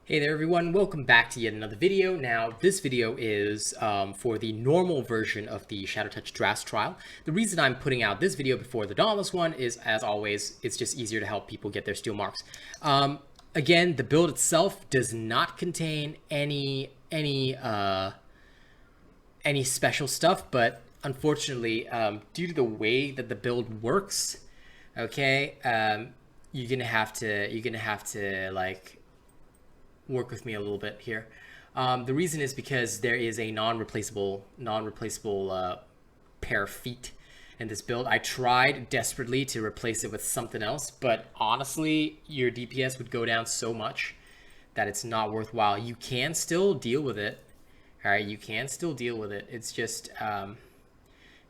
Hey there everyone, welcome back to yet another video. Now this video is for the normal version of the Shadowtouched Drask trial. The reason I'm putting out this video before the Dauntless one is, as always, it's just easier to help people get their steel marks. Again, the build itself does not contain any special stuff, but unfortunately, due to the way that the build works, okay, you're gonna have to like work with me a little bit here. The reason is because there is a non-replaceable pair of feet in this build. I tried desperately to replace it with something else, but honestly, your DPS would go down so much that it's not worthwhile. You can still deal with it. All right, you can still deal with it. It's just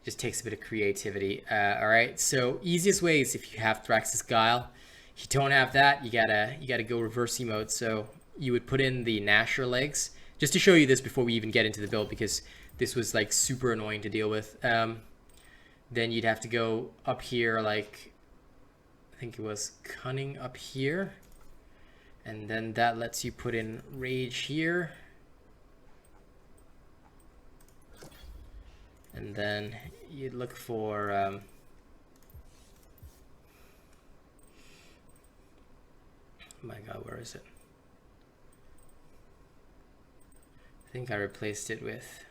takes a bit of creativity. All right, so easiest way is if you have Thrax's Guile. If you don't have that, you gotta go reverse mode. So you would put in the Gnasher legs, just to show you this before we even get into the build, because this was like super annoying to deal with. Then you'd have to go up here, like I think it was Cunning up here, and then that lets you put in Rage here, and then you'd look for oh my god, where is it? I think I replaced it with,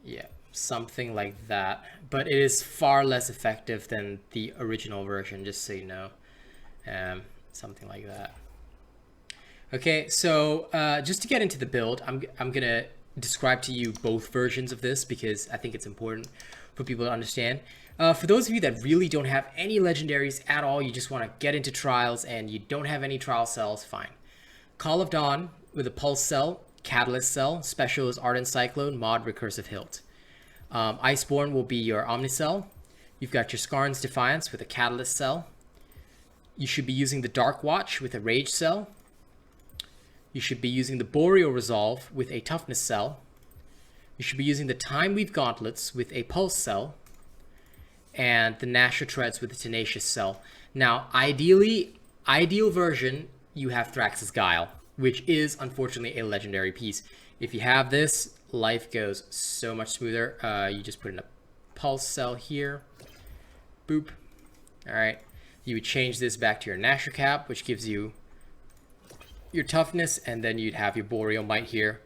yeah, something like that, but it is far less effective than the original version, just so you know. Something like that. Okay, so just to get into the build, I'm gonna describe to you both versions of this because I think it's important for people to understand. For those of you that really don't have any legendaries at all, you just want to get into trials and you don't have any trial cells, fine. Call of Dawn with a pulse cell, catalyst cell, special is Ardent Cyclone, mod recursive hilt. Iceborne will be your Omnicell. You've got your Skarn's Defiance with a catalyst cell. You should be using the Dark Watch with a rage cell. You should be using the Boreal Resolve with a toughness cell. You should be using the Time Weave Gauntlets with a pulse cell, and the Gnasher Treads with the Tenacious cell. Now, ideal version, you have Thrax's Guile, which is unfortunately a legendary piece. If you have this, life goes so much smoother. You just put in a pulse cell here. Boop. All right. You would change this back to your Gnasher Cap, which gives you your toughness, and then you'd have your Boreal Might here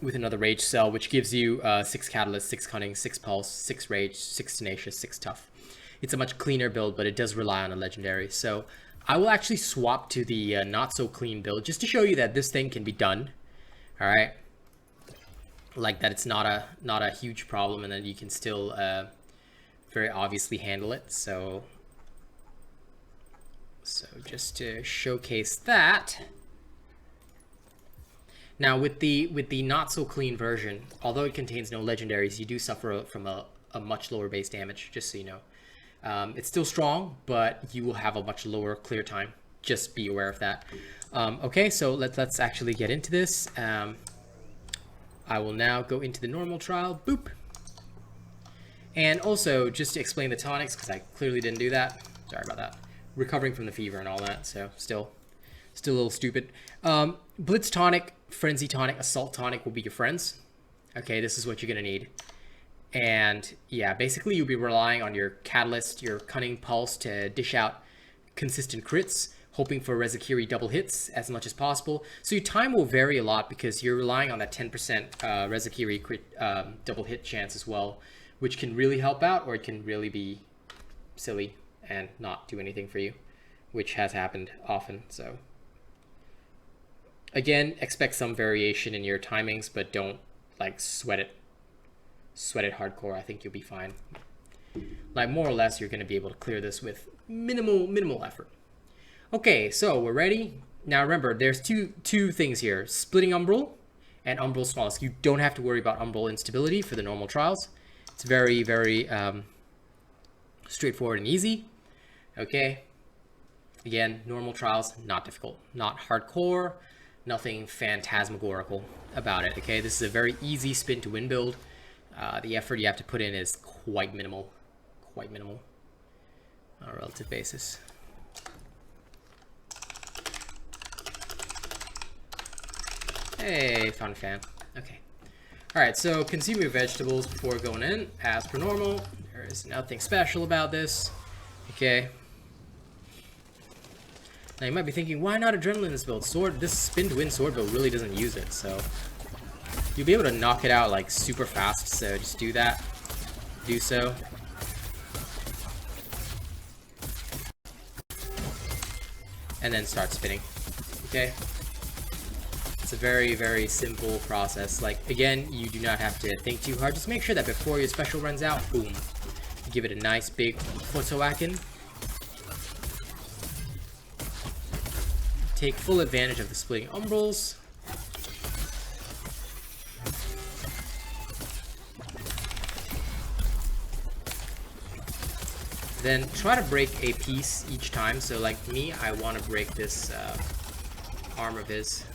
with another rage cell, which gives you 6 catalyst, 6 cunning, 6 pulse, 6 rage, 6 tenacious, 6 tough. It's a much cleaner build, but it does rely on a legendary. So I will actually swap to the not so clean build just to show you that this thing can be done. All right, like that it's not a huge problem, and then you can still very obviously handle it. So just to showcase that. Now with the not so clean version, although it contains no legendaries, you do suffer from a much lower base damage, just so you know. It's still strong, but you will have a much lower clear time. Just be aware of that. Okay, so let's actually get into this. I will now go into the normal trial. Boop. And also, just to explain the tonics, because I clearly didn't do that. Sorry about that. Recovering from the fever and all that, so still a little stupid. Blitz tonic, Frenzy tonic, Assault tonic will be your friends. Okay, this is what you're gonna need. And yeah, basically you'll be relying on your Catalyst, your Cunning Pulse to dish out consistent crits, hoping for Rezakiri double hits as much as possible. So your time will vary a lot because you're relying on that 10% Rezakiri crit double hit chance as well, which can really help out, or it can really be silly and not do anything for you, which has happened often. So again, expect some variation in your timings, but don't like sweat it hardcore. I think you'll be fine. Like more or less, you're going to be able to clear this with minimal effort. Okay, so we're ready. Now remember, there's two things here: splitting umbral and umbral smallest. You don't have to worry about umbral instability for the normal trials. It's very straightforward and easy. Okay. Again, normal trials, not difficult, not hardcore, nothing phantasmagorical about it. Okay, this is a very easy spin to win build. The effort you have to put in is quite minimal on a relative basis. Hey, found a fan. Okay. Alright, so consume your vegetables before going in, as per normal. There is nothing special about this. Okay. Now you might be thinking, why not adrenaline in this build? This spin to win sword build really doesn't use it, so you'll be able to knock it out like super fast, so just do that. Do so. And then start spinning. Okay? It's a very, very simple process. Like, again, you do not have to think too hard. Just make sure that before your special runs out, boom, you give it a nice big photoakin. Take full advantage of the splitting umbrals. Then try to break a piece each time. So like me, I want to break this arm of his.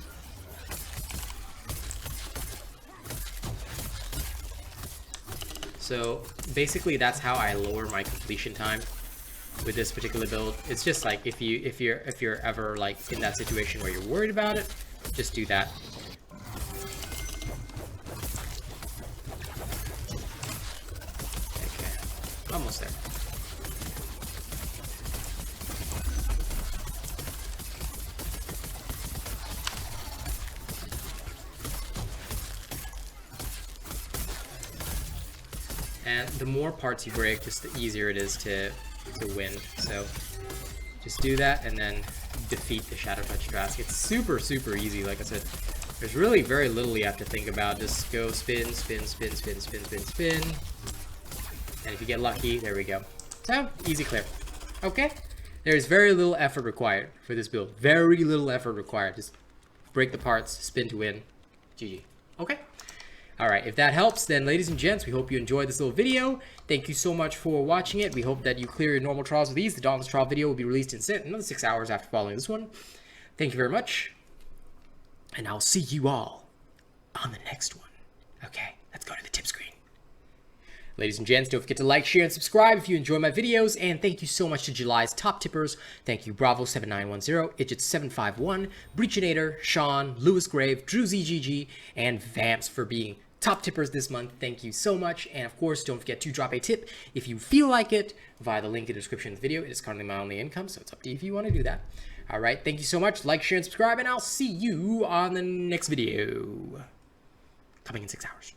So basically that's how I lower my completion time with this particular build. It's just like if you're ever like in that situation where you're worried about it, just do that. Okay, almost there. And the more parts you break, just the easier it is to win. So just do that and then defeat the Shadowtouched Drask. It's super, super easy. Like I said, there's really very little you have to think about. Just go spin, spin, spin, spin, spin, spin, spin. And if you get lucky, there we go. So, easy clear. Okay? There's very little effort required for this build. Very little effort required. Just break the parts, spin to win. GG. Okay? Alright, if that helps, then ladies and gents, we hope you enjoyed this little video. Thank you so much for watching it. We hope that you clear your normal trials with these. The Dauntless trial video will be released in another 6 hours after following this one. Thank you very much. And I'll see you all on the next one. Okay, let's go to the tip screen. Ladies and gents, don't forget to like, share, and subscribe if you enjoy my videos. And thank you so much to July's top tippers. Thank you, Bravo7910, Idget751, Breachinator, Sean, Lewis Grave, Drew ZGG, and Vamps for being top tippers this month. Thank you so much. And of course, don't forget to drop a tip if you feel like it via the link in the description of the video. It is currently my only income, so it's up to you if you want to do that. All right, thank you so much. Like, share, and subscribe, and I'll see you on the next video. Coming in 6 hours.